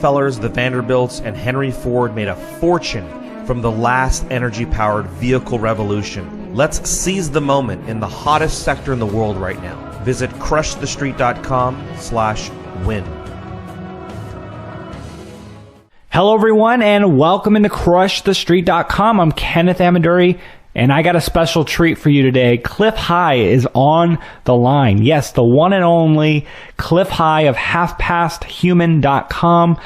Rockefellers, the Vanderbilts, and Henry Ford made a fortune from the last energy-powered vehicle revolution. Let's seize the moment in the hottest sector in the world right now. Visit crushthestreet.com/win. Hello, everyone, and welcome into crushthestreet.com. I'm Kenneth Amaduri, and I got a special treat for you today. Clif High is on the line. Yes, the one and only Clif High of halfpasthuman.com,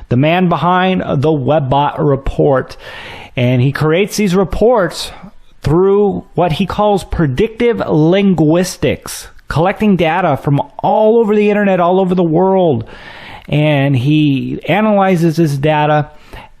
the man behind the WebBot report. And he creates these reports through what he calls predictive linguistics, collecting data from all over the internet, all over the world. And he analyzes his data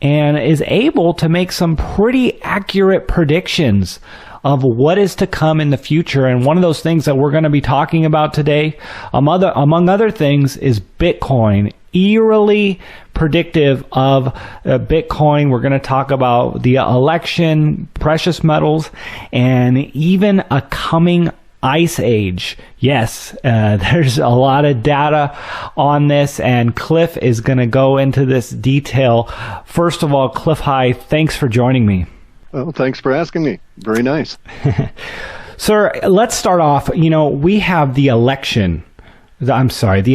and is able to make some pretty accurate predictions of what is to come in the future. And one of those things that we're going to be talking about today, among other things, is Bitcoin. Eerily predictive of Bitcoin. We're going to talk about the election, precious metals, and even a coming Ice Age. Yes, there's a lot of data on this, and Clif is going to go into this detail. First of all, Clif High, thanks for joining me. Well, thanks for asking me. Very nice. Sir, let's start off. You know, we have the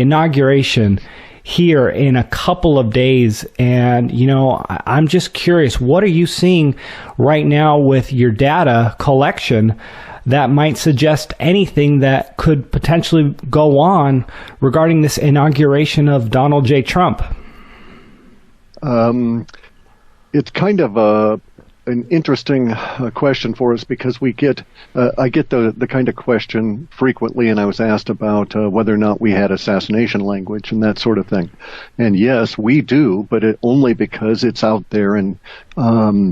inauguration here in a couple of days, and you know, I'm just curious, what are you seeing right now with your data collection that might suggest anything that could potentially go on regarding this inauguration of Donald J. Trump? It's kind of an interesting question for us, because I get the kind of question frequently, and I was asked about whether or not we had assassination language and that sort of thing. And yes, we do, but only because it's out there and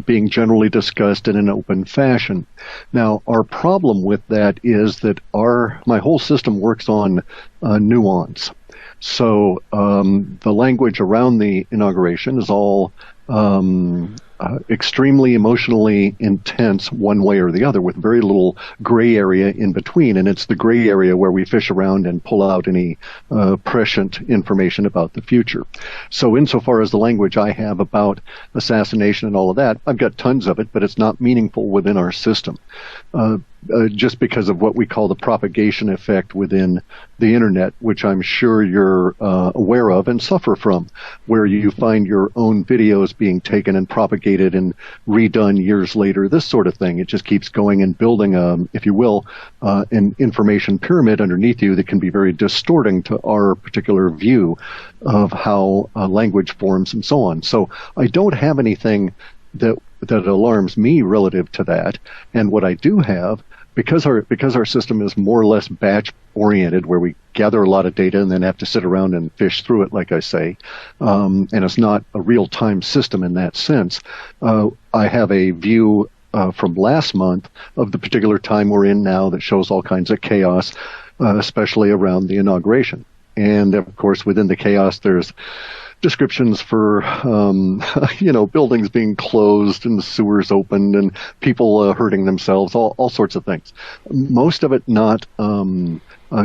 being generally discussed in an open fashion. Now, our problem with that is that my whole system works on nuance. So the language around the inauguration is all extremely emotionally intense one way or the other, with very little gray area in between. And it's the gray area where we fish around and pull out any prescient information about the future. So insofar as the language I have about assassination and all of that, I've got tons of it, but it's not meaningful within our system. Just because of what we call the propagation effect within the internet, which I'm sure you're aware of and suffer from, where you find your own videos being taken and propagated and redone years later, this sort of thing. It just keeps going and building, if you will, an information pyramid underneath you that can be very distorting to our particular view of how language forms and so on. So I don't have anything that alarms me relative to that. And what I do have, because our system is more or less batch oriented, where we gather a lot of data and then have to sit around and fish through it, like I say, and it's not a real time system in that sense. I have a view from last month of the particular time we're in now that shows all kinds of chaos, especially around the inauguration. And of course, within the chaos, there's descriptions for, buildings being closed and the sewers opened and people hurting themselves, all sorts of things. Most of it not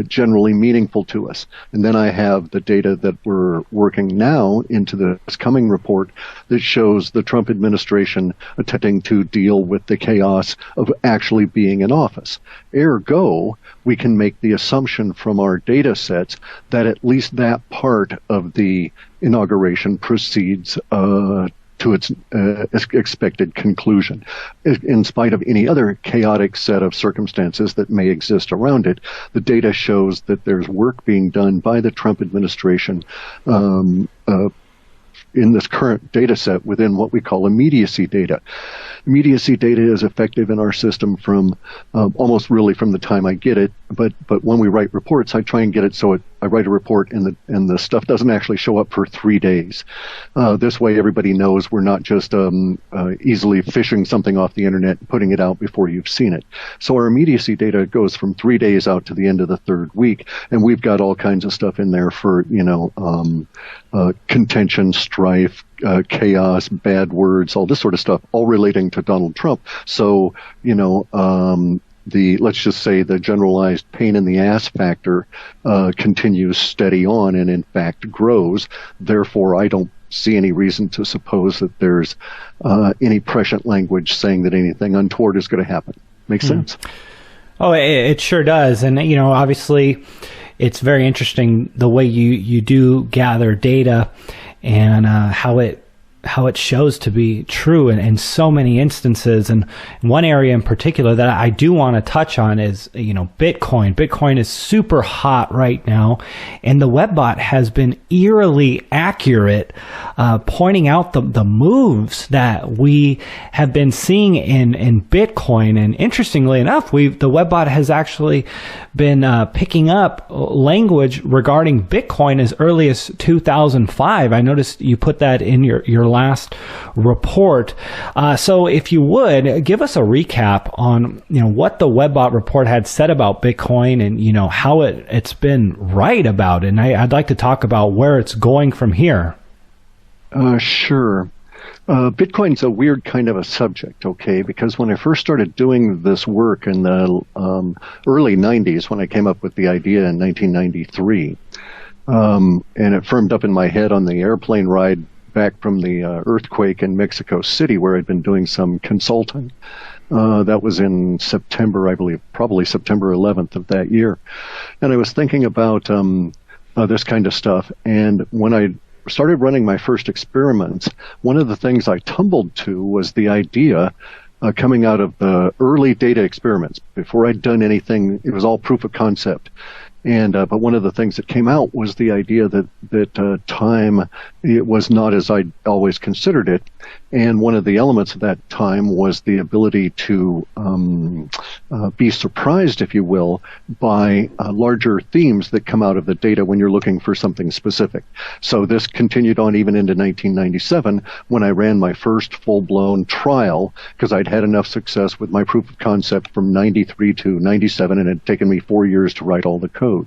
generally meaningful to us. And then I have the data that we're working now into this coming report that shows the Trump administration attempting to deal with the chaos of actually being in office. Ergo, we can make the assumption from our data sets that at least that part of the inauguration proceeds to its expected conclusion. In spite of any other chaotic set of circumstances that may exist around it, the data shows that there's work being done by the Trump administration in this current data set within what we call immediacy data. Immediacy data is effective in our system from almost really from the time I get it, but when we write reports, I try and get it so I write a report and the stuff doesn't actually show up for 3 days. This way everybody knows we're not just easily fishing something off the internet and putting it out before you've seen it. So our immediacy data goes from 3 days out to the end of the third week, and we've got all kinds of stuff in there for, contention, strife, chaos, bad words, all this sort of stuff, all relating to Donald Trump. So, let's just say the generalized pain in the ass factor continues steady on and in fact grows. Therefore, I don't see any reason to suppose that there's any prescient language saying that anything untoward is going to happen. Makes sense? Oh, it sure does. And, obviously it's very interesting the way you do gather data and how it shows to be true in so many instances. And one area in particular that I do want to touch on is, Bitcoin. Bitcoin is super hot right now, and the webbot has been eerily accurate, pointing out the moves that we have been seeing in Bitcoin. And interestingly enough, the webbot has actually been picking up language regarding Bitcoin as early as 2005. I noticed you put that in your last report. So if you would give us a recap on what the webbot report had said about Bitcoin and how it's been right about it. And I'd like to talk about where it's going from here. Sure. Bitcoin's a weird kind of a subject, okay? Because when I first started doing this work in the early 90s, when I came up with the idea in 1993, and it firmed up in my head on the airplane ride back from the earthquake in Mexico City, where I'd been doing some consulting. That was in September, I believe, probably September 11th of that year. And I was thinking about this kind of stuff. And when I started running my first experiments, one of the things I tumbled to was the idea coming out of the early data experiments. Before I'd done anything, it was all proof of concept. And but one of the things that came out was the idea that time, it was not as I always considered it. And one of the elements of that time was the ability to be surprised, if you will, by larger themes that come out of the data when you're looking for something specific. So this continued on even into 1997 when I ran my first full-blown trial, because I'd had enough success with my proof of concept from 93 to 97, and it had taken me 4 years to write all the code.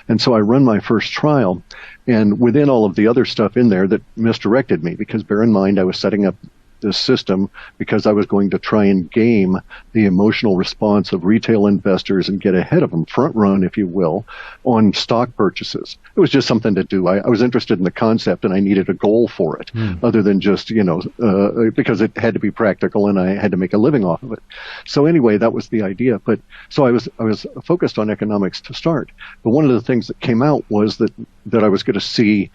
And so I run my first trial, and within all of the other stuff in there that misdirected me, because bear in mind I was setting up this system because I was going to try and game the emotional response of retail investors and get ahead of them, front run, if you will, on stock purchases. It was just something to do. I was interested in the concept and I needed a goal for it, other than just, because it had to be practical and I had to make a living off of it. So anyway, that was the idea. But so I was focused on economics to start. But one of the things that came out was that I was going to see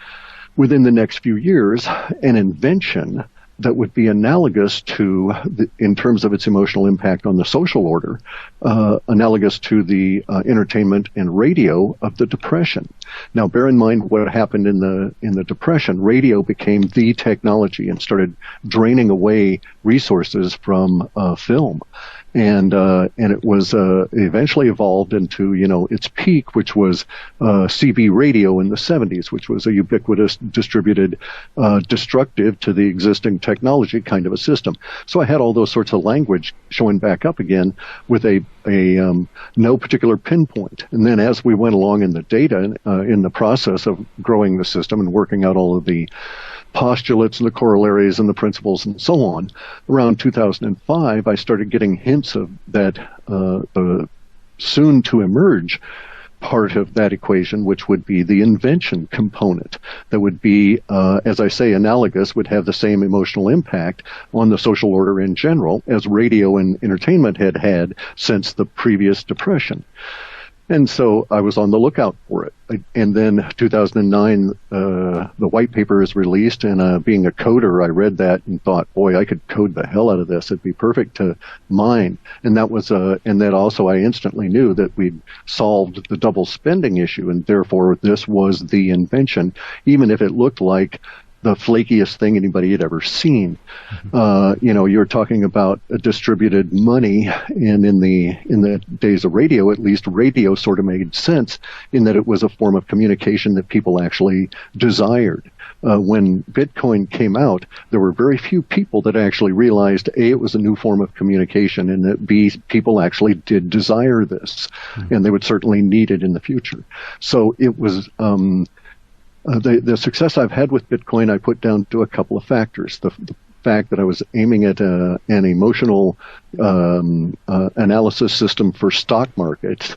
within the next few years an invention that would be analogous to, in terms of its emotional impact on the social order, analogous to the entertainment and radio of the Depression. Now, bear in mind what happened in the Depression. Radio became the technology and started draining away resources from film. And it was eventually evolved into, its peak, which was CB radio in the 70s, which was a ubiquitous, distributed, destructive to the existing technology kind of a system. So I had all those sorts of language showing back up again with a no particular pinpoint. And then as we went along in the data, in the process of growing the system and working out all of the postulates and the corollaries and the principles and so on, around 2005, I started getting hints of that, the soon to emerge part of that equation, which would be the invention component that would be, as I say, analogous, would have the same emotional impact on the social order in general as radio and entertainment had had since the previous Depression. And so I was on the lookout for it. And then 2009, the white paper is released, and being a coder, I read that and thought, boy, I could code the hell out of this. It'd be perfect to mine. And that was, and then also I instantly knew that we'd solved the double spending issue, and therefore this was the invention, even if it looked like the flakiest thing anybody had ever seen. You're talking about a distributed money, and in the days of radio, at least, radio sort of made sense in that it was a form of communication that people actually desired. When Bitcoin came out, there were very few people that actually realized, A, it was a new form of communication, and that B, people actually did desire this, and they would certainly need it in the future. So it was, the success I've had with Bitcoin, I put down to a couple of factors. The fact that I was aiming at an emotional analysis system for stock markets.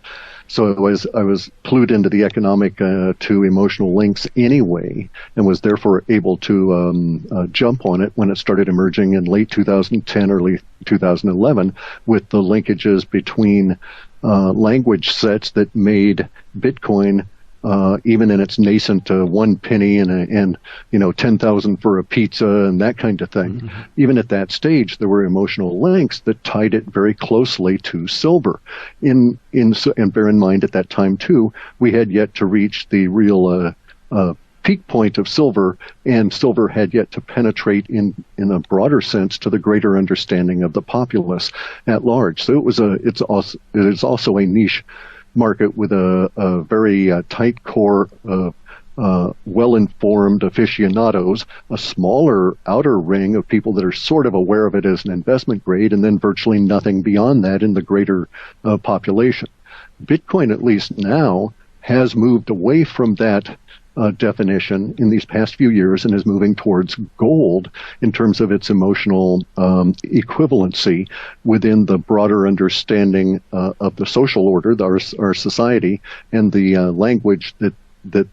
So I was clued into the economic to emotional links anyway, and was therefore able to jump on it when it started emerging in late 2010, early 2011, with the linkages between language sets that made Bitcoin, even in its nascent 1 penny and 10,000 for a pizza and that kind of thing. Mm-hmm. Even at that stage, there were emotional links that tied it very closely to silver. And bear in mind, at that time too, we had yet to reach the real peak point of silver, and silver had yet to penetrate in a broader sense to the greater understanding of the populace at large. So it is also a niche market with a very tight core of well-informed aficionados, a smaller outer ring of people that are sort of aware of it as an investment grade, and then virtually nothing beyond that in the greater population. Bitcoin, at least now, has moved away from that definition in these past few years and is moving towards gold in terms of its emotional equivalency within the broader understanding of the social order, our society, and the language that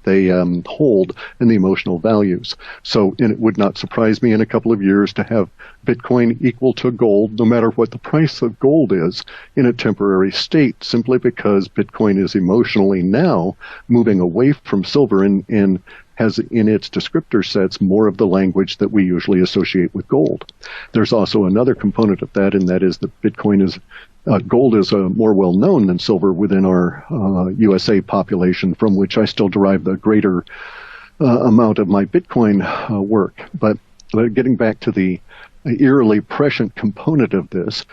they hold, and the emotional values. So, and it would not surprise me in a couple of years to have Bitcoin equal to gold, no matter what the price of gold is, in a temporary state, simply because Bitcoin is emotionally now moving away from silver and has in its descriptor sets more of the language that we usually associate with gold. There's also another component of that, and that is that Bitcoin is gold is more well known than silver within our USA population, from which I still derive the greater amount of my Bitcoin work. But getting back to the eerily prescient component of this,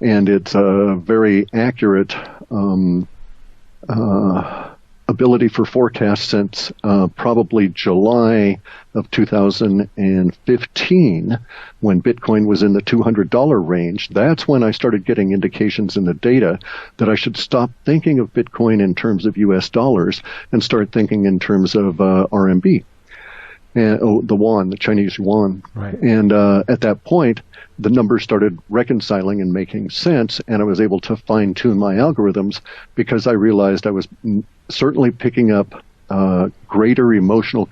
and its very accurate ability for forecast since probably July of 2015, when Bitcoin was in the $200 range. That's when I started getting indications in the data that I should stop thinking of Bitcoin in terms of US dollars and start thinking in terms of RMB. And the yuan, the Chinese yuan. Right. And at that point, the numbers started reconciling and making sense, and I was able to fine-tune my algorithms because I realized I was certainly picking up greater emotional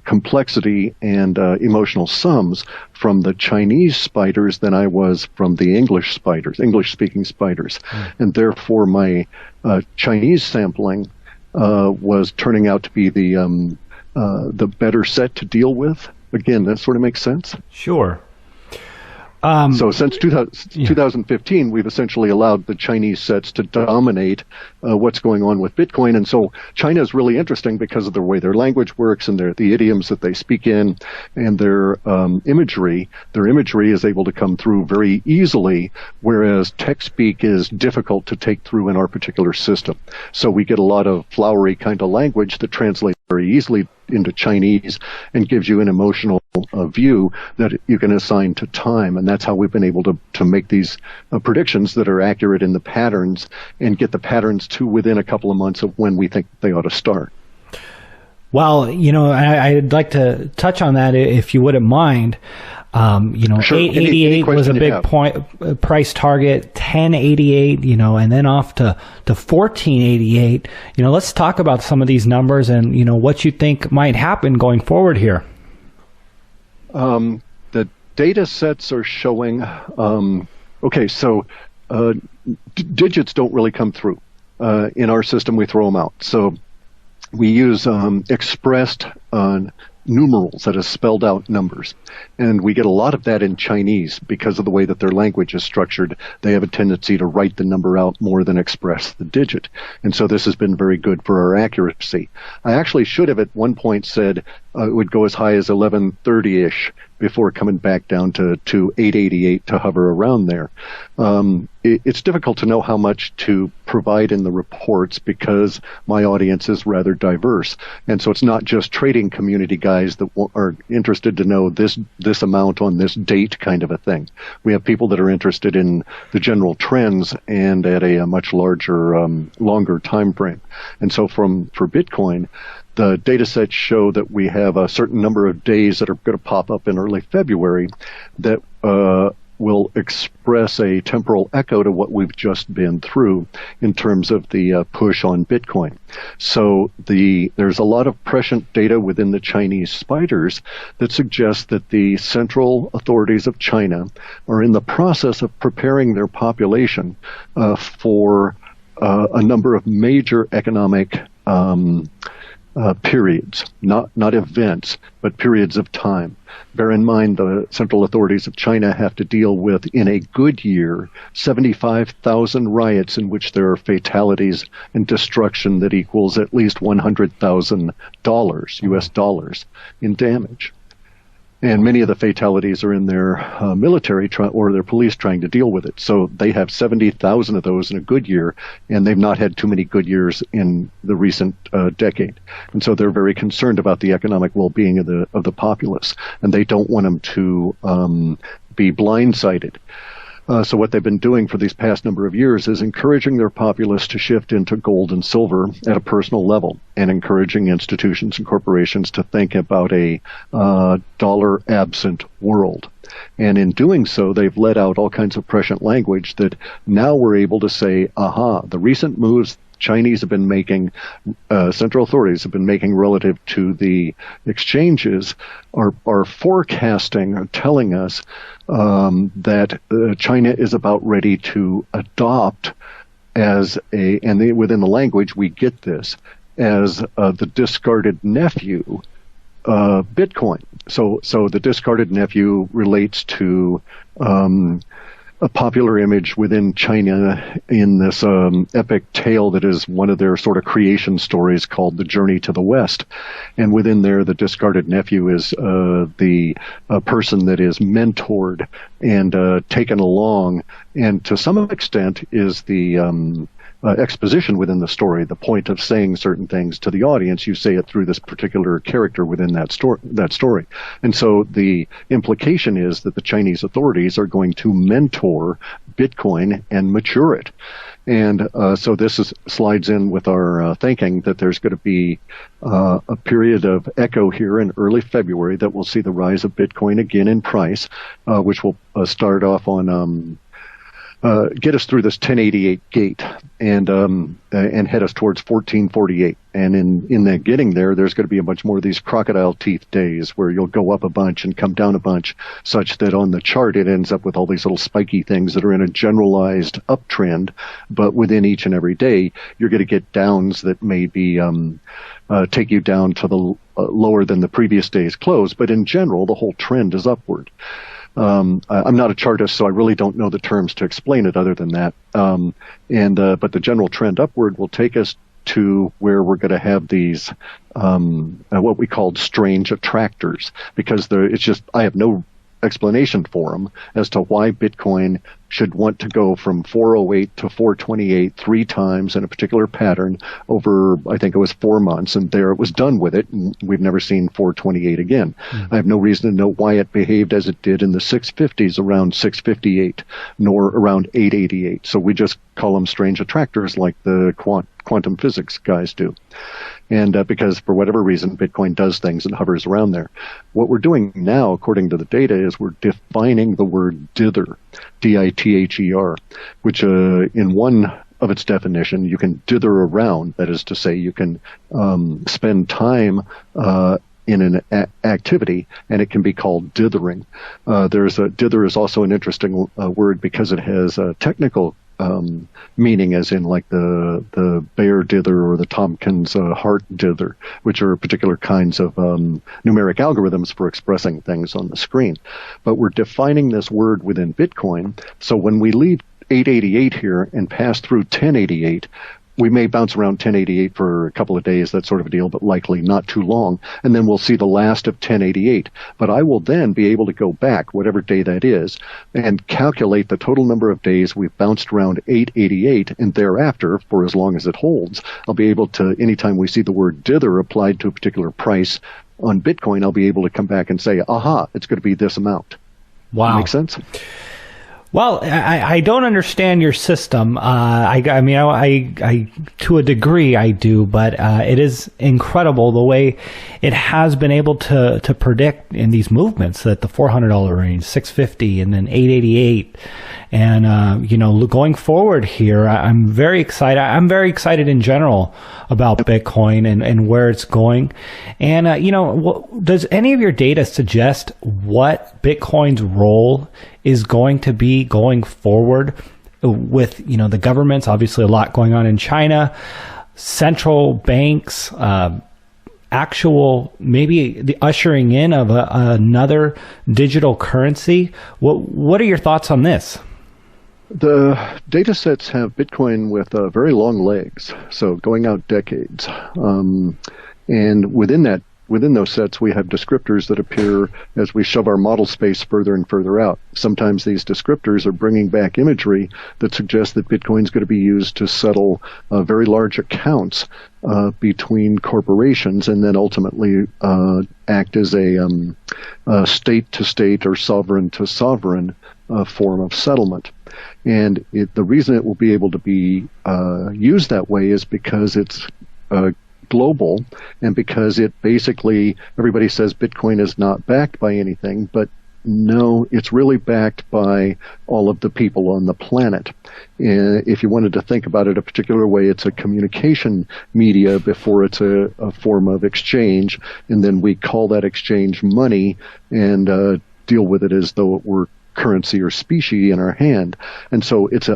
complexity and emotional sums from the Chinese spiders than I was from the English-speaking spiders. And therefore, my Chinese sampling was turning out to be the better set to deal with. Again, that sort of makes sense? Sure. So since 2015, we've essentially allowed the Chinese sets to dominate what's going on with Bitcoin. And so China is really interesting because of the way their language works and the idioms that they speak in, and their imagery. Their imagery is able to come through very easily, whereas text speak is difficult to take through in our particular system. So we get a lot of flowery kind of language that translates very easily into Chinese and gives you an emotional view that you can assign to time. And that's how we've been able to make these predictions that are accurate in the patterns and get the patterns to within a couple of months of when we think they ought to start. Well, I'd like to touch on that if you wouldn't mind. Sure. 888 was a big price target, 1088, and then off to 1488. Let's talk about some of these numbers and, what you think might happen going forward here. The data sets are showing, digits don't really come through. In our system, we throw them out. So we use expressed numerals, that is spelled out numbers. And we get a lot of that in Chinese because of the way that their language is structured. They have a tendency to write the number out more than express the digit. And so this has been very good for our accuracy. I actually should have at one point said it would go as high as 1130-ish before coming back down to 888 to hover around there. It's difficult to know how much to provide in the reports because my audience is rather diverse. And so it's not just trading community guys that are interested to know this amount on this date kind of a thing. We have people that are interested in the general trends and at a much larger, longer time frame. And so for Bitcoin, the data sets show that we have a certain number of days that are going to pop up in early February that will express a temporal echo to what we've just been through in terms of the push on Bitcoin. So there's a lot of prescient data within the Chinese spiders that suggests that the central authorities of China are in the process of preparing their population for a number of major economic periods, not events, but periods of time. Bear in mind the central authorities of China have to deal with, in a good year, 75,000 riots in which there are fatalities and destruction that equals at least $100,000 US dollars in damage. And many of the fatalities are in their military or their police trying to deal with it. So they have 70,000 of those in a good year, and they've not had too many good years in the recent decade. And so they're very concerned about the economic well-being of the populace, and they don't want them to be blindsided. So what they've been doing for these past number of years is encouraging their populace to shift into gold and silver at a personal level, and encouraging institutions and corporations to think about a dollar-absent world. And in doing so, they've let out all kinds of prescient language that now we're able to say, aha, the recent moves Chinese have been making, central authorities have been making relative to the exchanges are forecasting or telling us that China is about ready to adopt within the language we get this, as the discarded nephew, Bitcoin. So the discarded nephew relates to a popular image within China in this epic tale that is one of their sort of creation stories called The Journey to the West. And within there, the discarded nephew is the person that is mentored and taken along, and to some extent is the exposition within the story, the point of saying certain things to the audience. You say it through this particular character within that story. And so the implication is that the Chinese authorities are going to mentor Bitcoin and mature it. And so this slides in with our thinking that there's going to be a period of echo here in early February that will see the rise of Bitcoin again in price, which will start off on get us through this 1088 gate and head us towards 1448. And in that getting there, there's going to be a bunch more of these crocodile teeth days where you'll go up a bunch and come down a bunch, such that on the chart it ends up with all these little spiky things that are in a generalized uptrend. But within each and every day, you're going to get downs that may be take you down to the lower than the previous day's close. But in general, the whole trend is upward. I'm not a chartist, so I really don't know the terms to explain it other than that. But the general trend upward will take us to where we're going to have these what we called strange attractors, because I have no explanation for them as to why Bitcoin should want to go from 408 to 428 three times in a particular pattern over, I think it was 4 months, and there it was done with it, and we've never seen 428 again. I have no reason to know why it behaved as it did in the 650s around 658, nor around 888. So we just call them strange attractors like the quantum physics guys do. And because for whatever reason, Bitcoin does things and hovers around there. What we're doing now, according to the data, is we're defining the word dither, D-I-T-H-E-R, which in one of its definition, you can dither around. That is to say, you can spend time in an activity, and it can be called dithering. Dither is also an interesting word because it has a technical meaning, as in like the Bayer dither or the Tompkins Hart dither, which are particular kinds of numeric algorithms for expressing things on the screen. But we're defining this word within Bitcoin, so when we leave 888 here and pass through 1088, we may bounce around 1088 for a couple of days, that sort of a deal, but likely not too long. And then we'll see the last of 1088. But I will then be able to go back, whatever day that is, and calculate the total number of days we've bounced around 888. And thereafter, for as long as it holds, I'll be able to, anytime we see the word dither applied to a particular price on Bitcoin, I'll be able to come back and say, aha, it's going to be this amount. Wow. Make sense? Well, I don't understand your system. I mean, I to a degree I do, but it is incredible the way it has been able to predict in these movements that the $400 range, $650, and then $888, and going forward here, I'm very excited. I'm very excited in general about Bitcoin and where it's going. And does any of your data suggest what Bitcoin's role is going to be going forward with, the governments, obviously a lot going on in China, central banks, actual, maybe the ushering in of another digital currency? What are your thoughts on this? The data sets have Bitcoin with very long legs, so going out decades. And within those sets, we have descriptors that appear as we shove our model space further and further out. Sometimes these descriptors are bringing back imagery that suggests that Bitcoin is going to be used to settle very large accounts between corporations, and then ultimately act as a state-to-state or sovereign-to-sovereign form of settlement. And the reason it will be able to be used that way is because it's global, and because it basically, everybody says Bitcoin is not backed by anything, but no, it's really backed by all of the people on the planet. If you wanted to think about it a particular way, it's a communication media before it's a form of exchange, and then we call that exchange money and deal with it as though it were currency or specie in our hand. And so it's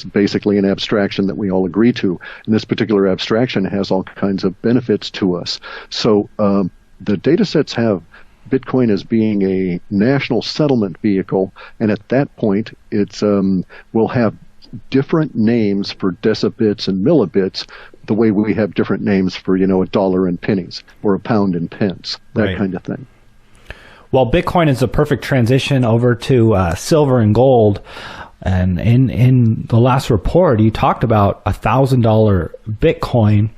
basically an abstraction that we all agree to. And this particular abstraction has all kinds of benefits to us. So the data sets have Bitcoin as being a national settlement vehicle, and at that point it's we'll have different names for decibits and millibits, the way we have different names for a dollar and pennies or a pound and pence, that kind of thing. Well, Bitcoin is a perfect transition over to silver and gold. And in the last report, you talked about $1,000 Bitcoin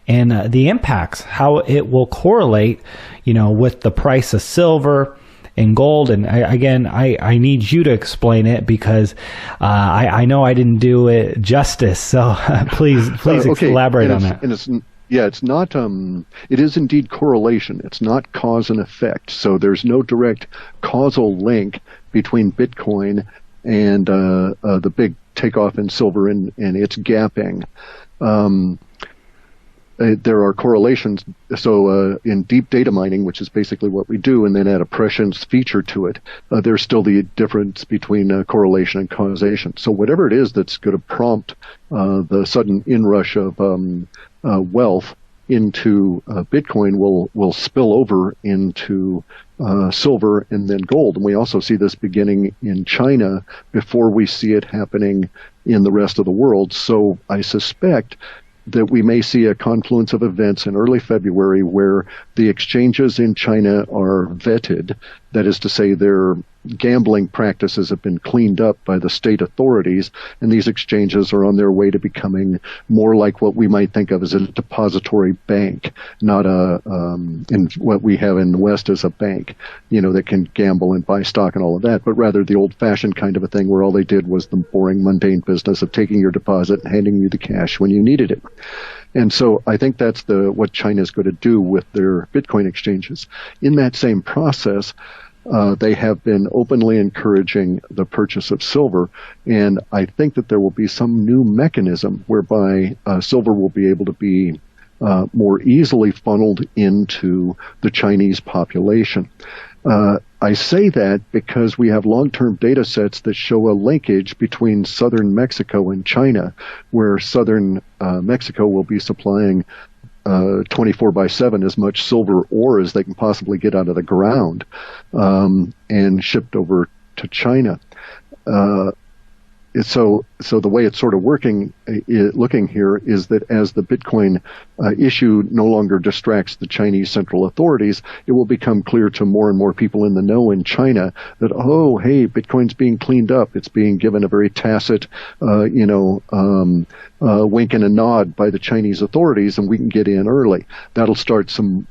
and the impacts, how it will correlate, with the price of silver and gold. And I need you to explain it because I know I didn't do it justice. So please elaborate on that. And it's not, it is indeed correlation. It's not cause and effect. So there's no direct causal link between Bitcoin and the big takeoff in silver and its gapping. There are correlations. So in deep data mining, which is basically what we do, and then add a prescience feature to it, there's still the difference between correlation and causation. So whatever it is that's going to prompt the sudden inrush of wealth into Bitcoin will spill over into silver and then gold. And we also see this beginning in China before we see it happening in the rest of the world. So I suspect that we may see a confluence of events in early February where the exchanges in China are vetted. That is to say, their gambling practices have been cleaned up by the state authorities, and these exchanges are on their way to becoming more like what we might think of as a depository bank, not in what we have in the West as a bank, that can gamble and buy stock and all of that, but rather the old-fashioned kind of a thing where all they did was the boring, mundane business of taking your deposit and handing you the cash when you needed it. And so I think that's what China is going to do with their Bitcoin exchanges. In that same process, they have been openly encouraging the purchase of silver, and I think that there will be some new mechanism whereby silver will be able to be more easily funneled into the Chinese population. I say that because we have long-term data sets that show a linkage between southern Mexico and China, where southern Mexico will be supplying 24/7 as much silver ore as they can possibly get out of the ground and shipped over to China. So the way it's sort of looking here is that as the Bitcoin issue no longer distracts the Chinese central authorities, it will become clear to more and more people in the know in China that, oh, hey, Bitcoin's being cleaned up. It's being given a very tacit, wink and a nod by the Chinese authorities, and we can get in early. That'll start some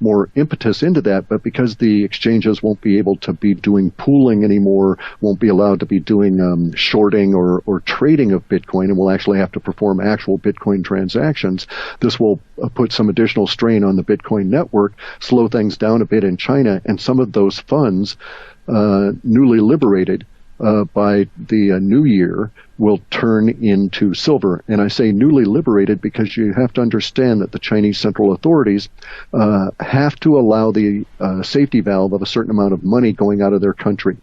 more impetus into that. But because the exchanges won't be able to be doing pooling anymore, won't be allowed to be doing shorting or trading of Bitcoin, and will actually have to perform actual Bitcoin transactions, this will put some additional strain on the Bitcoin network, slow things down a bit in China, and some of those funds newly liberated by the new year will turn into silver. And I say newly liberated because you have to understand that the Chinese central authorities have to allow the safety valve of a certain amount of money going out of their country.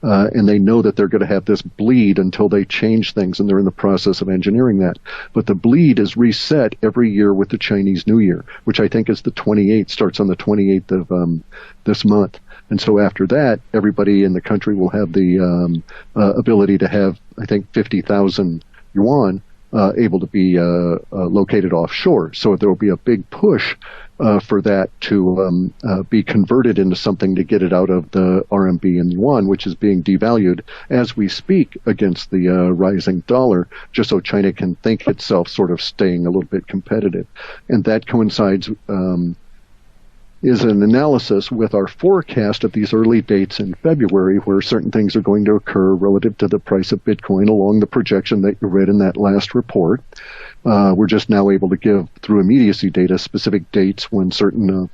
And they know that they're going to have this bleed until they change things, and they're in the process of engineering that. But the bleed is reset every year with the Chinese New Year, which I think is the 28th, starts on the 28th of this month. And so after that, everybody in the country will have the ability to have, I think, 50,000 yuan able to be located offshore. So there will be a big push for that to be converted into something to get it out of the RMB and yuan, which is being devalued as we speak against the rising dollar, just so China can think itself sort of staying a little bit competitive. And that coincides is an analysis with our forecast of these early dates in February, where certain things are going to occur relative to the price of Bitcoin along the projection that you read in that last report. We're just now able to give, through immediacy data, specific dates when certain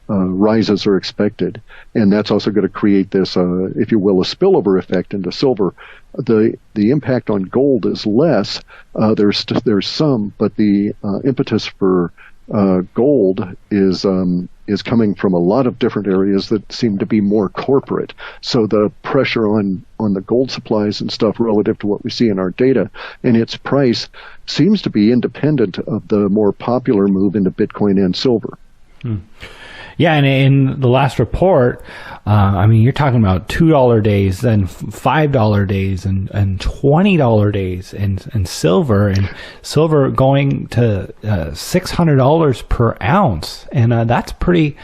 rises are expected. And that's also going to create this, if you will, a spillover effect into silver. The impact on gold is less. There's some, but the impetus for gold is coming from a lot of different areas that seem to be more corporate. So the pressure on the gold supplies and stuff relative to what we see in our data and its price seems to be independent of the more popular move into Bitcoin and silver. Yeah, and in the last report, I mean, you're talking about $2 days, then $5 days, and $20 days in silver, and silver going to $600 per ounce, and that's pretty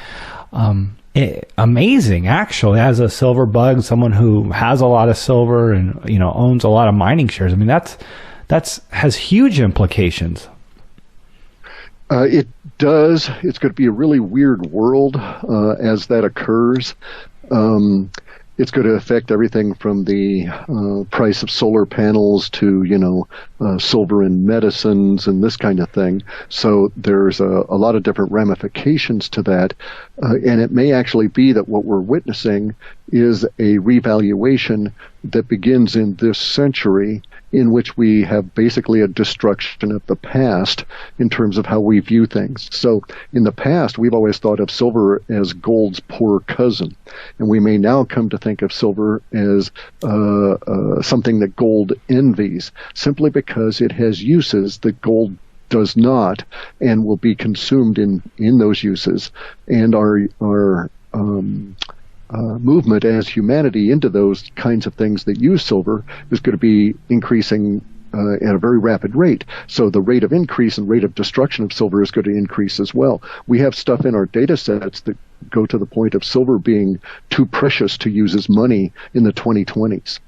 amazing, actually. As a silver bug, someone who has a lot of silver and owns a lot of mining shares, I mean, that's has huge implications. It does. It's going to be a really weird world as that occurs. It's going to affect everything from the price of solar panels to, silver in medicines and this kind of thing. So there's a lot of different ramifications to that. And it may actually be that what we're witnessing is a revaluation that begins in this century, in which we have basically a destruction of the past in terms of how we view things. So in the past, we've always thought of silver as gold's poor cousin. And we may now come to think of silver as something that gold envies, simply because it has uses that gold does not, and will be consumed in those uses. And our movement as humanity into those kinds of things that use silver is going to be increasing at a very rapid rate. So the rate of increase and rate of destruction of silver is going to increase as well. We have stuff in our data sets that go to the point of silver being too precious to use as money in the 2020s,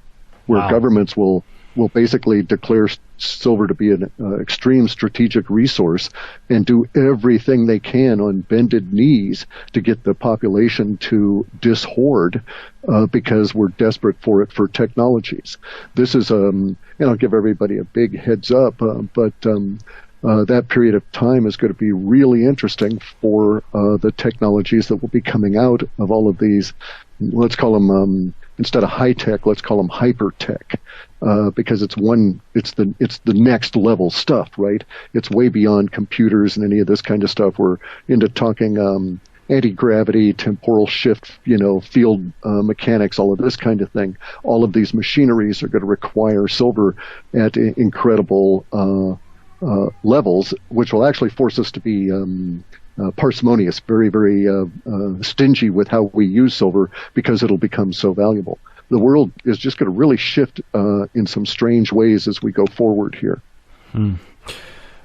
where governments will basically declare silver to be an extreme strategic resource and do everything they can on bended knees to get the population to dishoard because we're desperate for it for technologies. This is, and I'll give everybody a big heads up, but that period of time is going to be really interesting for the technologies that will be coming out of all of these. Let's call them, instead of high tech, let's call them hyper tech, because it's the next level stuff, right? It's way beyond computers and any of this kind of stuff. We're into talking anti-gravity, temporal shift, field mechanics, all of this kind of thing. All of these machineries are going to require silver at incredible levels, which will actually force us to be parsimonious, very, very stingy with how we use silver, because it'll become so valuable. The world is just going to really shift in some strange ways as we go forward here.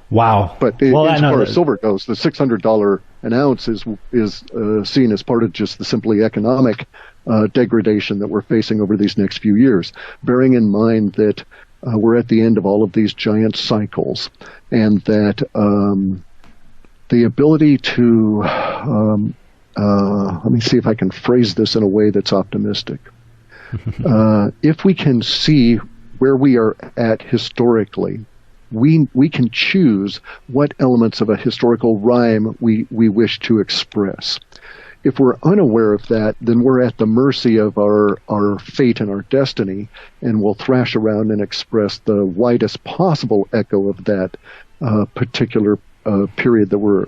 Wow. But as far as silver goes, the $600 an ounce is seen as part of just the simply economic degradation that we're facing over these next few years, bearing in mind that we're at the end of all of these giant cycles, and that the ability to, let me see if I can phrase this in a way that's optimistic. If we can see where we are at historically, we can choose what elements of a historical rhyme we wish to express. If we're unaware of that, then we're at the mercy of our fate and our destiny, and we'll thrash around and express the widest possible echo of that particular period that we're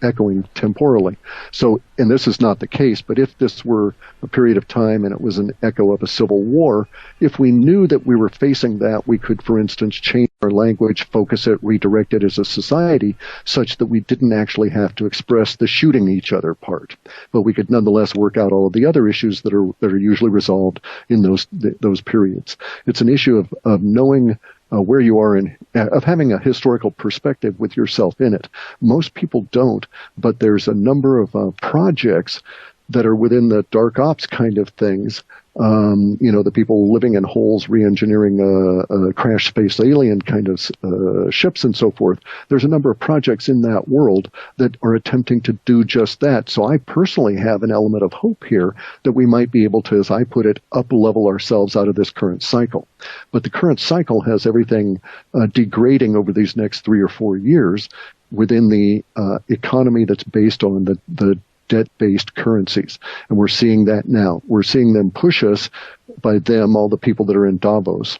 echoing temporally. So, and this is not the case, but if this were a period of time and it was an echo of a civil war, if we knew that we were facing that, we could, for instance, change our language, focus it, redirect it as a society, such that we didn't actually have to express the shooting each other part, but we could nonetheless work out all of the other issues that are usually resolved in those periods. It's an issue of knowing where you are of having a historical perspective with yourself in it. Most people don't, but there's a number of projects that are within the dark ops kind of things. The people living in holes, re-engineering crash space alien kind of ships and so forth. There's a number of projects in that world that are attempting to do just that. So I personally have an element of hope here that we might be able to, as I put it, up-level ourselves out of this current cycle. But the current cycle has everything degrading over these next 3 or 4 years within the economy that's based on the debt-based currencies. And we're seeing that now. We're seeing them push us, by them, all the people that are in Davos,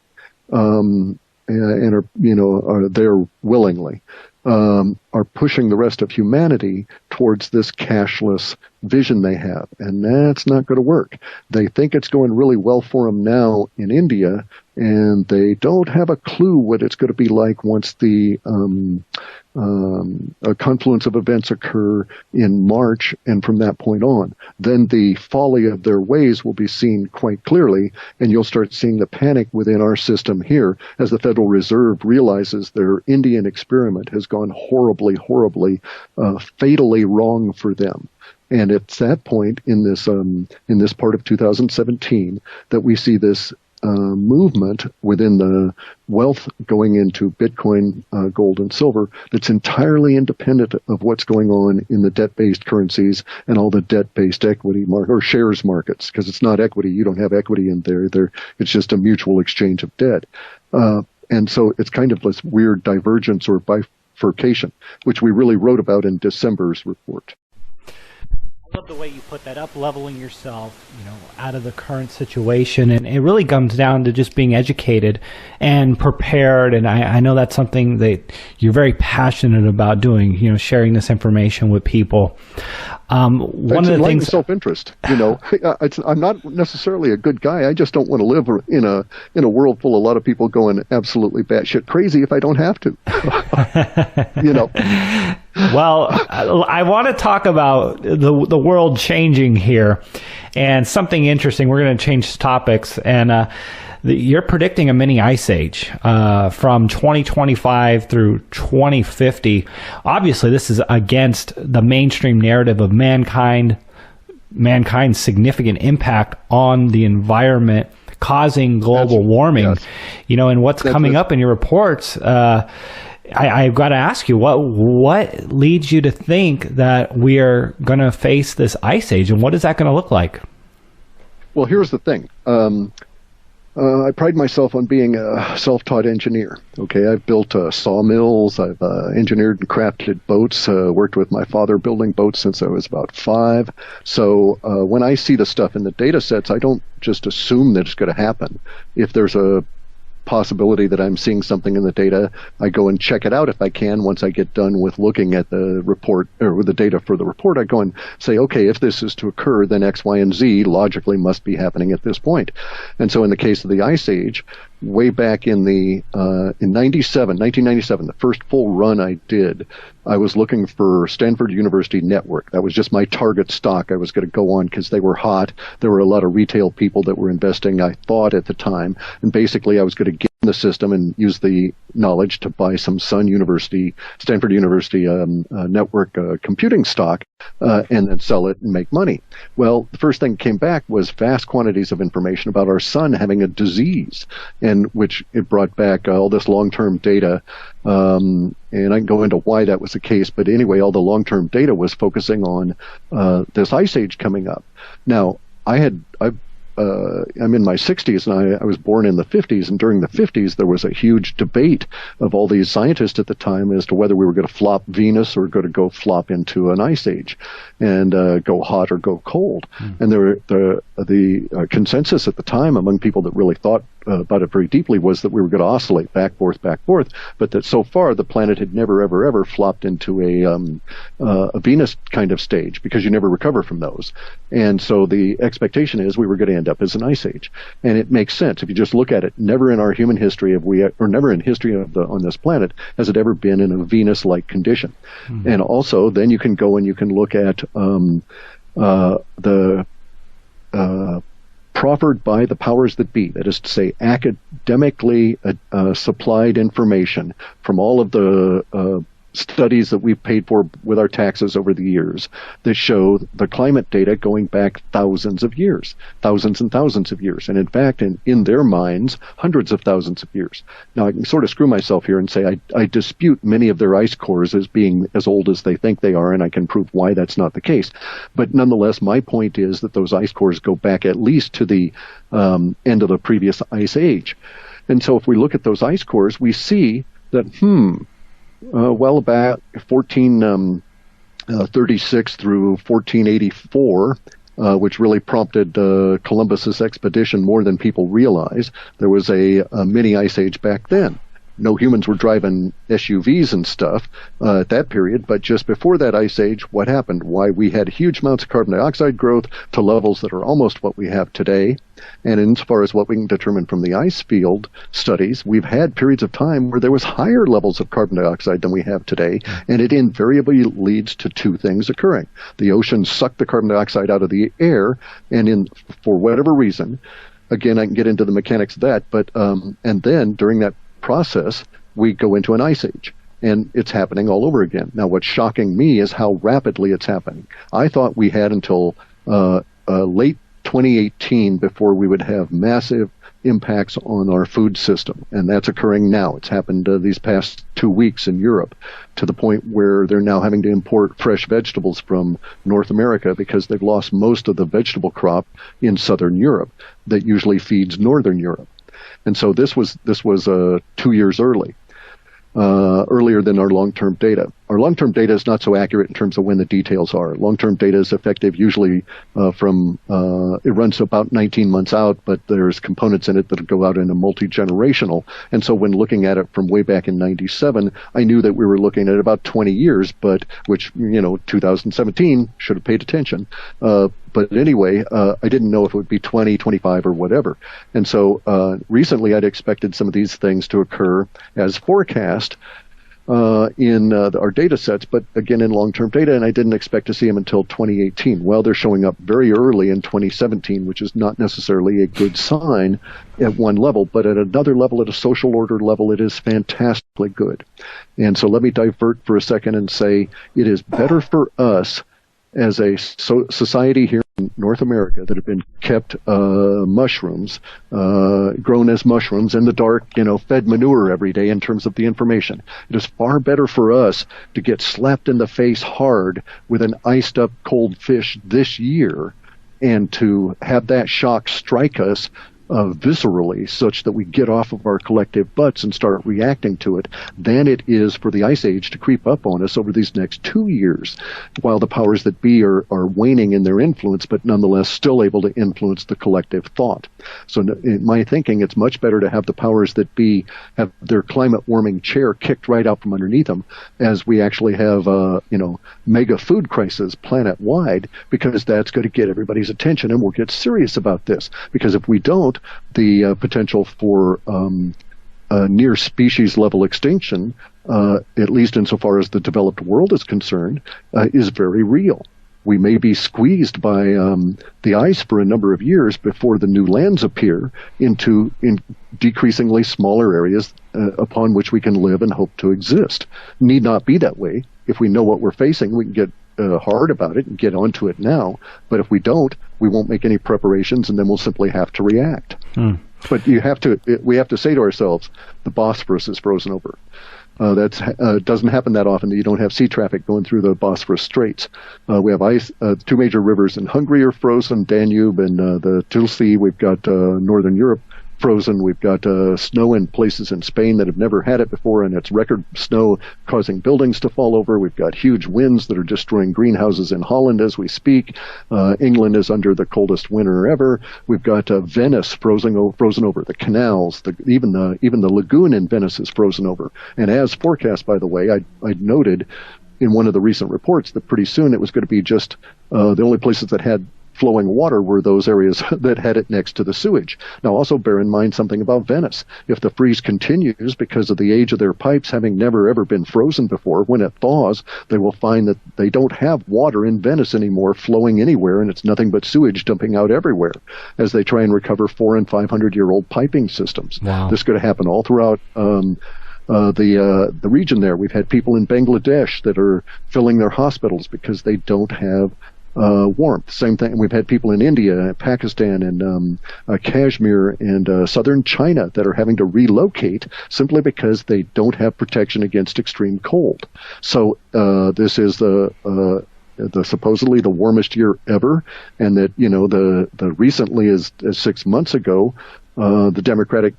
and are there willingly, are pushing the rest of humanity towards this cashless vision they have. And that's not going to work. They think it's going really well for them now in India, and they don't have a clue what it's going to be like once the a confluence of events occur in March, and from that point on, then the folly of their ways will be seen quite clearly, and you'll start seeing the panic within our system here as the Federal Reserve realizes their Indian experiment has gone horribly, fatally wrong for them. And it's that point in this part of 2017 that we see this movement within the wealth going into Bitcoin, gold, and silver that's entirely independent of what's going on in the debt-based currencies and all the debt-based equity or shares markets, because it's not equity. You don't have equity in there. It's just a mutual exchange of debt. And so it's kind of this weird divergence or bifurcation, which we really wrote about in December's report. I love the way you put that, up leveling yourself, out of the current situation, and it really comes down to just being educated and prepared. And I know that's something that you're very passionate about doing, sharing this information with people. One of the things, self-interest. I'm not necessarily a good guy. I just don't want to live in a world full of a lot of people going absolutely batshit crazy if I don't have to. Well, I want to talk about the world changing here, and something interesting. We're going to change topics, and you're predicting a mini ice age from 2025 through 2050. Obviously, this is against the mainstream narrative of mankind's significant impact on the environment, causing global warming. Yes. And what's coming up in your reports. I've got to ask you, what leads you to think that we are going to face this ice age, and what is that going to look like? Well, here's the thing. I pride myself on being a self-taught engineer. Okay, I've built sawmills, I've engineered and crafted boats, worked with my father building boats since I was about 5. So when I see the stuff in the data sets, I don't just assume that it's going to happen. If there's a possibility that I'm seeing something in the data, I go and check it out if I can. Once I get done with looking at the report or the data for the report, I go and say, okay, if this is to occur, then X, Y, and Z logically must be happening at this point. And so in the case of the Ice Age, way back in 1997, the first full run I did, I was looking for Stanford University Network. That was just my target stock I was going to go on because they were hot. There were a lot of retail people that were investing, I thought, at the time. And basically I was going to get in the system and use the knowledge to buy some Stanford University network computing stock and then sell it and make money. Well, the first thing that came back was vast quantities of information about our sun having a disease. And and which it brought back all this long-term data. And I can go into why that was the case, but anyway, all the long-term data was focusing on this ice age coming up. Now, I'm in my 60s, and I was born in the 50s, and during the 50s there was a huge debate of all these scientists at the time as to whether we were going to flop Venus or going to go flop into an ice age and go hot or go cold. And the consensus at the time among people that really thought about it very deeply was that we were going to oscillate back, forth, but that so far the planet had never, ever flopped into a Venus kind of stage, because you never recover from those. And so the expectation is we were going to end up as an ice age. And it makes sense. If you just look at it, never in our human history never in history on this planet has it ever been in a Venus-like condition. And also, then you can go and you can look at the proffered by the powers that be, that is to say, academically supplied information from all of the studies that we've paid for with our taxes over the years that show the climate data going back thousands and thousands of years. And in fact, in their minds, hundreds of thousands of years. Now, I can sort of screw myself here and say I dispute many of their ice cores as being as old as they think they are, and I can prove why that's not the case. But nonetheless, my point is that those ice cores go back at least to the end of the previous ice age. And so if we look at those ice cores, we see that, well, about 1436 through 1484, which really prompted Columbus's expedition more than people realize, there was a mini ice age back then. No humans were driving SUVs and stuff at that period, but just before that ice age, what happened? Why, we had huge amounts of carbon dioxide growth to levels that are almost what we have today. And as far as what we can determine from the ice field studies, we've had periods of time where there was higher levels of carbon dioxide than we have today, and it invariably leads to two things occurring. The oceans suck the carbon dioxide out of the air, and for whatever reason, again, I can get into the mechanics of that, but and then during that process, we go into an ice age, and it's happening all over again. Now, what's shocking me is how rapidly it's happening. I thought we had until late 2018 before we would have massive impacts on our food system, and that's occurring now. It's happened these past 2 weeks in Europe, to the point where they're now having to import fresh vegetables from North America because they've lost most of the vegetable crop in southern Europe that usually feeds northern Europe. And so this was 2 years earlier than our long-term data. Our long-term data is not so accurate in terms of when the details are. Long-term data is effective usually it runs about 19 months out, but there's components in it that go out in a multi-generational. And so when looking at it from way back in 97, I knew that we were looking at about 20 years, but which, 2017 should have paid attention. But anyway, I didn't know if it would be 20, 25, or whatever. And so recently I'd expected some of these things to occur as forecast in our data sets, but again in long-term data, and I didn't expect to see them until 2018. Well, they're showing up very early in 2017, which is not necessarily a good sign at one level, but at another level, at a social order level, it is fantastically good. And so let me divert for a second and say it is better for us as a society here in North America that have been kept mushrooms, grown as mushrooms in the dark, fed manure every day in terms of the information. It is far better for us to get slapped in the face hard with an iced up cold fish this year and to have that shock strike us viscerally, such that we get off of our collective butts and start reacting to it, than it is for the ice age to creep up on us over these next 2 years, while the powers that be are waning in their influence, but nonetheless still able to influence the collective thought. So in my thinking, it's much better to have the powers that be have their climate warming chair kicked right out from underneath them, as we actually have mega food crisis planet wide, because that's going to get everybody's attention, and we'll get serious about this. Because if we don't, the potential for near species level extinction, at least insofar as the developed world is concerned, is very real. We may be squeezed by the ice for a number of years before the new lands appear in decreasingly smaller areas upon which we can live and hope to exist. Need not be that way. If we know what we're facing, we can get hard about it and get onto it now. But if we don't, we won't make any preparations, and then we'll simply have to react. But we have to say to ourselves, the Bosphorus is frozen over. That doesn't happen that often. You don't have sea traffic going through the Bosphorus Straits. We have ice. Two major rivers in Hungary are frozen, Danube and the Tilsi. We've got northern Europe frozen. We've got snow in places in Spain that have never had it before, and it's record snow causing buildings to fall over. We've got huge winds that are destroying greenhouses in Holland as we speak. England is under the coldest winter ever. We've got Venice frozen over. The canals, even the lagoon in Venice is frozen over. And as forecast, by the way, I noted in one of the recent reports that pretty soon it was going to be just the only places that had flowing water were those areas that had it next to the sewage. Now, also bear in mind something about Venice. If the freeze continues because of the age of their pipes having never ever been frozen before, when it thaws, they will find that they don't have water in Venice anymore flowing anywhere, and it's nothing but sewage dumping out everywhere as they try and recover 400- and 500-year-old piping systems. Wow. This is going to happen all throughout the region there. We've had people in Bangladesh that are filling their hospitals because they don't have warmth. Same thing. We've had people in India, Pakistan, and Kashmir, and southern China that are having to relocate simply because they don't have protection against extreme cold. So this is the supposedly the warmest year ever, and that the recently as 6 months ago, the Democratic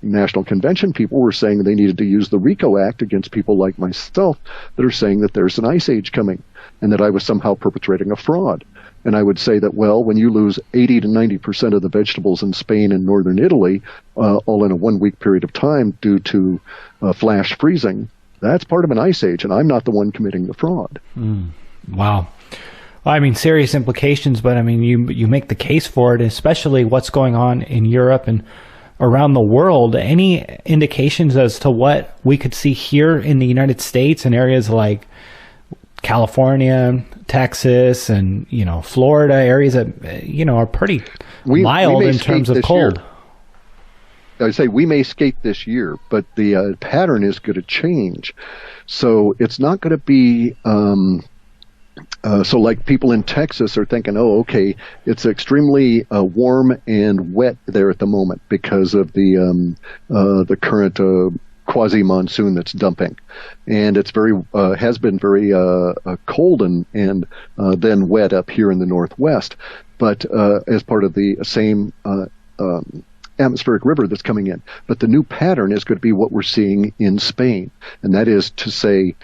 National Convention people were saying they needed to use the RICO Act against people like myself that are saying that there's an ice age coming and that I was somehow perpetrating a fraud. And I would say that, well, when you lose 80 to 90% of the vegetables in Spain and northern Italy, all in a 1 week period of time due to flash freezing, that's part of an ice age, and I'm not the one committing the fraud. Wow. I mean, serious implications, but I mean, you make the case for it, especially what's going on in Europe and around the world. Any indications as to what we could see here in the United States in areas like California, Texas, and Florida, areas that are pretty mild in terms of cold? Year. I would say we may skate this year, but the pattern is going to change. So it's not going to be so like people in Texas are thinking, oh, okay, it's extremely warm and wet there at the moment because of the current quasi-monsoon that's dumping. And it's has been very cold and then wet up here in the Northwest. But as part of the same atmospheric river that's coming in. But the new pattern is going to be what we're seeing in Spain. And that is to say,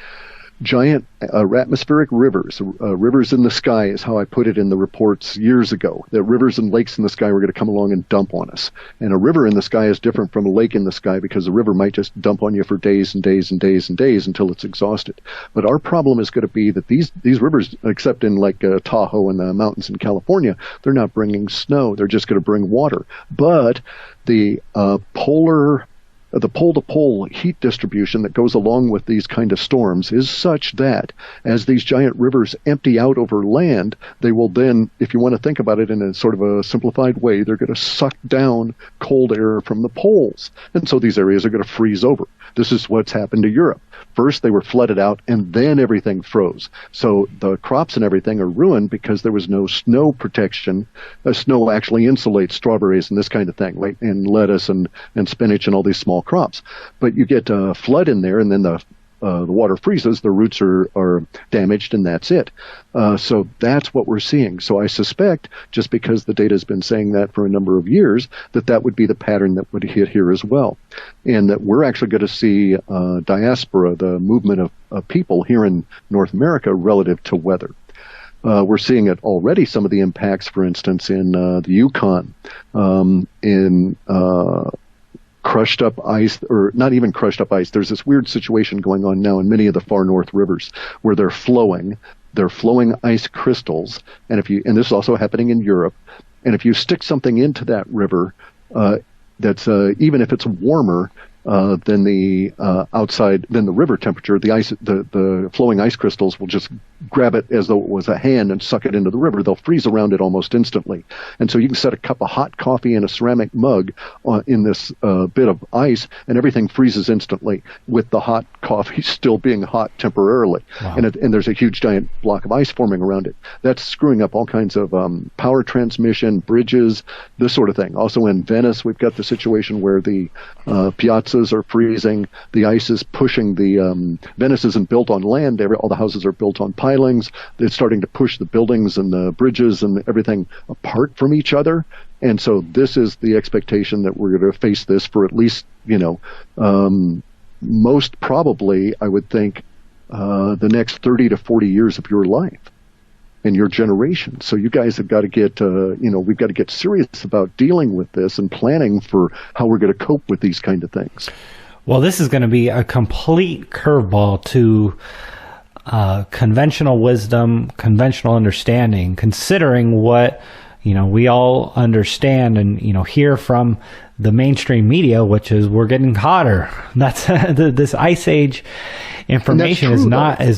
giant atmospheric rivers, rivers in the sky is how I put it in the reports years ago, that rivers and lakes in the sky were going to come along and dump on us. And a river in the sky is different from a lake in the sky because a river might just dump on you for days and days and days and days until it's exhausted. But our problem is going to be that these rivers, except in like Tahoe and the mountains in California, they're not bringing snow. They're just going to bring water. But the pole-to-pole heat distribution that goes along with these kind of storms is such that as these giant rivers empty out over land, they will then, if you want to think about it in a sort of a simplified way, they're going to suck down cold air from the poles. And so these areas are going to freeze over. This is what's happened to Europe. First, they were flooded out, and then everything froze. So the crops and everything are ruined because there was no snow protection. Snow actually insulates strawberries and this kind of thing, right? And lettuce and spinach and all these small crops. But you get a flood in there, and then the water freezes, the roots are damaged, and that's it. So that's what we're seeing. So I suspect, just because the data has been saying that for a number of years, that would be the pattern that would hit here as well. And that we're actually going to see diaspora, the movement of people here in North America relative to weather. We're seeing it already, some of the impacts, for instance, in the Yukon, in crushed up ice, or not even crushed up ice. There's this weird situation going on now in many of the far north rivers where they're flowing ice crystals. And this is also happening in Europe. And if you stick something into that river, that's even if it's warmer, then the river temperature, the flowing ice crystals will just grab it as though it was a hand and suck it into the river. They'll freeze around it almost instantly. And so you can set a cup of hot coffee in a ceramic mug in this bit of ice, and everything freezes instantly with the hot coffee still being hot temporarily. Wow. And there's a huge giant block of ice forming around it. That's screwing up all kinds of power transmission, bridges, this sort of thing. Also in Venice, we've got the situation where the piazzas are freezing. The ice is pushing Venice isn't built on land. All the houses are built on pilings. It's starting to push the buildings and the bridges and everything apart from each other. And so this is the expectation that we're going to face this for at least, most probably, I would think, the next 30 to 40 years of your life and your generation. So you guys have got to get, we've got to get serious about dealing with this and planning for how we're going to cope with these kind of things. Well, this is going to be a complete curveball to conventional wisdom, conventional understanding, considering what we all understand and hear from the mainstream media, which is we're getting hotter. That's this ice age information is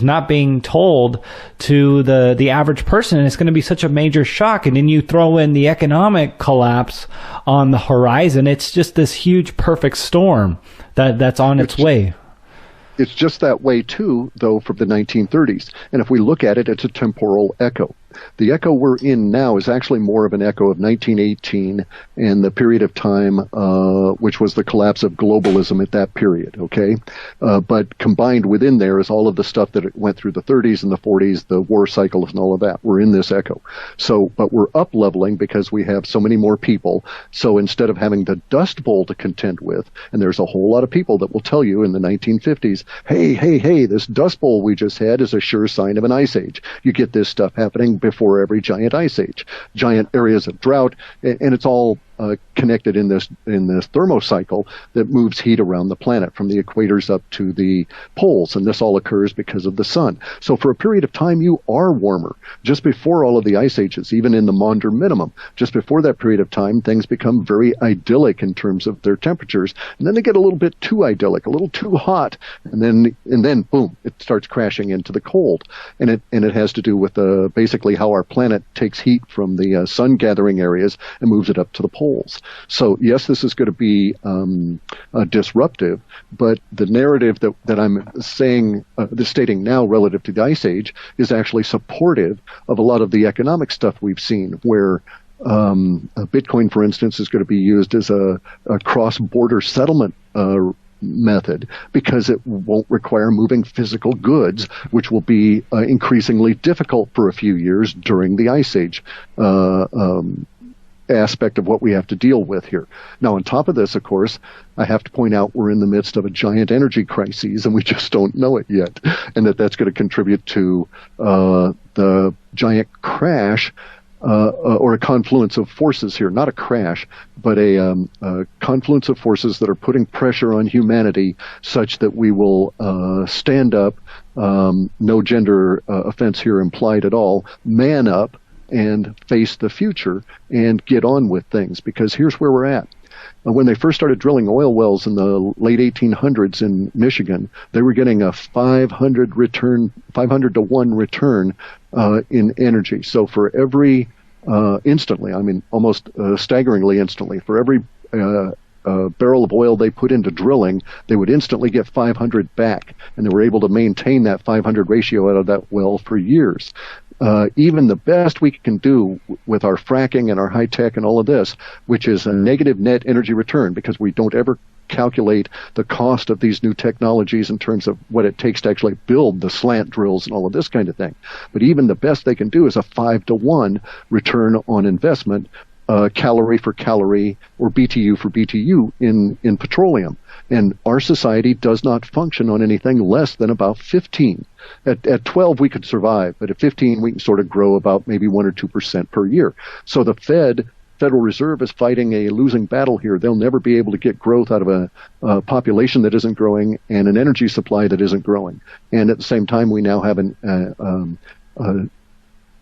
not being told to the average person, and it's going to be such a major shock. And then you throw in the economic collapse on the horizon. It's just this huge perfect storm that's on its way. It's just that way too, though, from the 1930s. And if we look at it, it's a temporal echo. The echo we're in now is actually more of an echo of 1918 and the period of time, which was the collapse of globalism at that period, okay? But combined within there is all of the stuff that went through the 30s and the 40s, the war cycles and all of that. We're in this echo. So, but we're up-leveling because we have so many more people. So instead of having the Dust Bowl to contend with, and there's a whole lot of people that will tell you in the 1950s, hey, this Dust Bowl we just had is a sure sign of an ice age. You get this stuff happening before every giant ice age, giant areas of drought, and it's all connected in this thermocycle that moves heat around the planet from the equators up to the poles, and this all occurs because of the sun. So for a period of time, you are warmer. Just before all of the ice ages, even in the Maunder minimum, just before that period of time, things become very idyllic in terms of their temperatures, and then they get a little bit too idyllic, a little too hot, and then boom, it starts crashing into the cold, and it has to do with basically how our planet takes heat from the sun gathering areas and moves it up to the poles. So yes, this is going to be disruptive, but the narrative that I'm stating now relative to the Ice Age is actually supportive of a lot of the economic stuff we've seen, where Bitcoin, for instance, is going to be used as a cross-border settlement method because it won't require moving physical goods, which will be increasingly difficult for a few years during the Ice Age aspect of what we have to deal with here. Now, on top of this, of course, I have to point out we're in the midst of a giant energy crisis, and we just don't know it yet, and that's going to contribute to the giant crash or a confluence of forces here, not a crash, but a confluence of forces that are putting pressure on humanity such that we will stand up, no gender offense here implied at all, man up, and face the future and get on with things, because here's where we're at. When they first started drilling oil wells in the late 1800s in Michigan, they were getting a 500 to 1 return in energy. So for every instantly, I mean almost staggeringly instantly, for every barrel of oil they put into drilling, they would instantly get 500 back, and they were able to maintain that 500 ratio out of that well for years. Even the best we can do with our fracking and our high tech and all of this, which is a negative net energy return, because we don't ever calculate the cost of these new technologies in terms of what it takes to actually build the slant drills and all of this kind of thing. But even the best they can do is a 5 to 1 return on investment, calorie for calorie or BTU for BTU in petroleum. And our society does not function on anything less than about 15. At 12, we could survive, but at 15, we can sort of grow about maybe 1 or 2% per year. So the Federal Reserve is fighting a losing battle here. They'll never be able to get growth out of a population that isn't growing and an energy supply that isn't growing. And at the same time, we now have a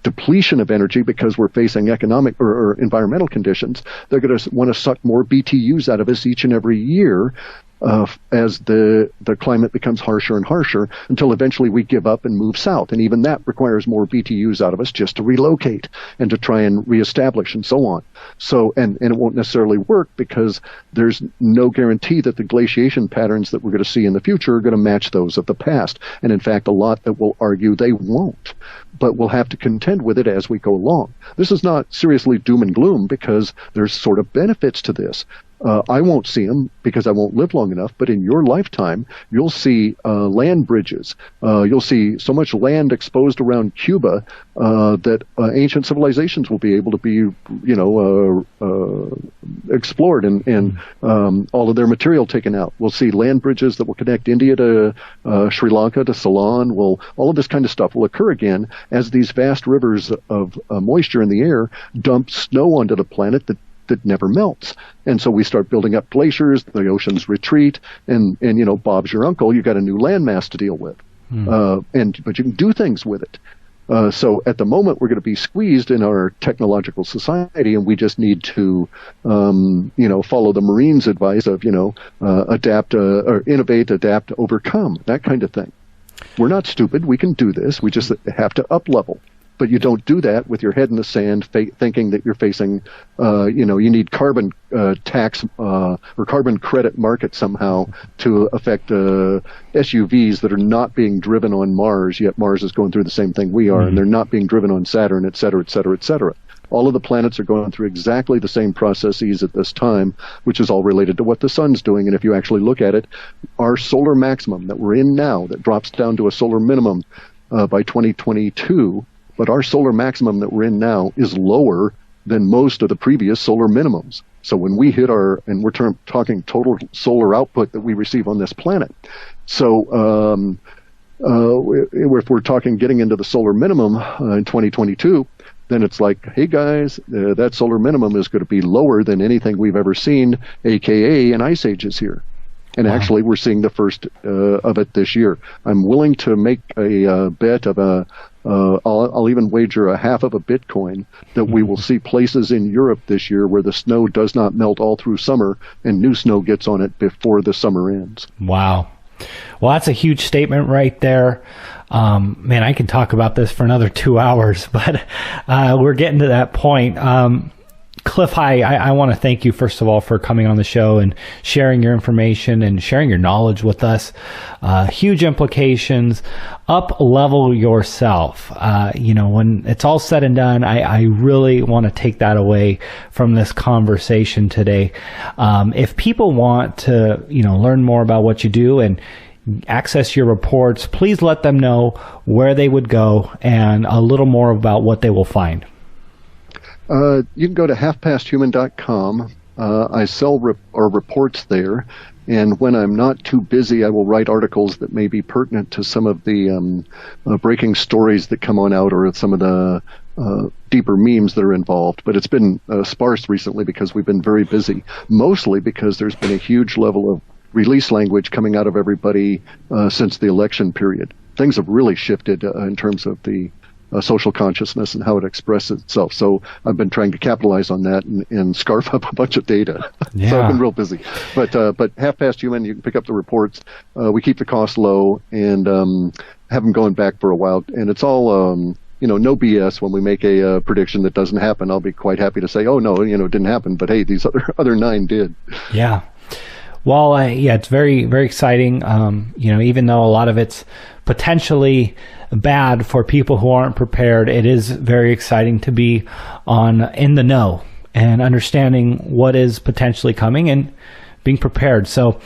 depletion of energy because we're facing economic or environmental conditions. They're going to want to suck more BTUs out of us each and every year as the climate becomes harsher and harsher, until eventually we give up and move south. And even that requires more BTUs out of us just to relocate and to try and reestablish and so on. So, and it won't necessarily work because there's no guarantee that the glaciation patterns that we're going to see in the future are going to match those of the past. And in fact, a lot that will argue they won't. But we'll have to contend with it as we go along. This is not seriously doom and gloom because there's sort of benefits to this. I won't see them because I won't live long enough, but in your lifetime, you'll see land bridges. You'll see so much land exposed around Cuba that ancient civilizations will be able to be, explored and all of their material taken out. We'll see land bridges that will connect India to Sri Lanka to Ceylon. All of this kind of stuff will occur again as these vast rivers of moisture in the air dump snow onto the planet that never melts. And so we start building up glaciers, the oceans retreat, and Bob's your uncle, you got a new landmass to deal with. But you can do things with it. So at the moment, we're going to be squeezed in our technological society, and we just need to, follow the Marines' advice of, adapt, or innovate, adapt, overcome, that kind of thing. We're not stupid. We can do this. We just have to up-level. But you don't do that with your head in the sand, thinking that you're facing, you need carbon tax or carbon credit market somehow to affect SUVs that are not being driven on Mars, yet Mars is going through the same thing we are, and they're not being driven on Saturn, et cetera, et cetera, et cetera. All of the planets are going through exactly the same processes at this time, which is all related to what the sun's doing. And if you actually look at it, our solar maximum that we're in now, that drops down to a solar minimum by 2022, but our solar maximum that we're in now is lower than most of the previous solar minimums. So when we hit and we're talking total solar output that we receive on this planet. So if we're talking getting into the solar minimum in 2022, then it's like, hey guys, that solar minimum is going to be lower than anything we've ever seen, aka an ice age is here. And actually, we're seeing the first of it this year. I'm willing to make a bet of I'll even wager a half of a Bitcoin that we will see places in Europe this year where the snow does not melt all through summer and new snow gets on it before the summer ends. Wow. Well, that's a huge statement right there. Man, I can talk about this for another 2 hours, but we're getting to that point. Clif, I want to thank you, first of all, for coming on the show and sharing your information and sharing your knowledge with us. Huge implications. Up-level yourself. When it's all said and done, I really want to take that away from this conversation today. If people want to, learn more about what you do and access your reports, please let them know where they would go and a little more about what they will find. You can go to halfpasthuman.com. I sell reports there, and when I'm not too busy, I will write articles that may be pertinent to some of the breaking stories that come on out or some of the deeper memes that are involved. But it's been sparse recently because we've been very busy, mostly because there's been a huge level of release language coming out of everybody since the election period. Things have really shifted in terms of the social consciousness and how it expresses itself. So I've been trying to capitalize on that and scarf up a bunch of data. Yeah. So I've been real busy. But Half Past Human, you can pick up the reports. We keep the cost low and have them going back for a while. And it's all, no BS. When we make a prediction that doesn't happen, I'll be quite happy to say, oh, no, it didn't happen. But hey, these other 9 did. Yeah. Well, it's very, very exciting. Even though a lot of it's potentially bad for people who aren't prepared, it is very exciting to be in the know and understanding what is potentially coming and being prepared. So,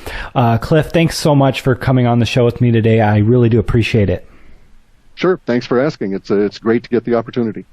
Clif, thanks so much for coming on the show with me today. I really do appreciate it. Sure. Thanks for asking. It's great to get the opportunity.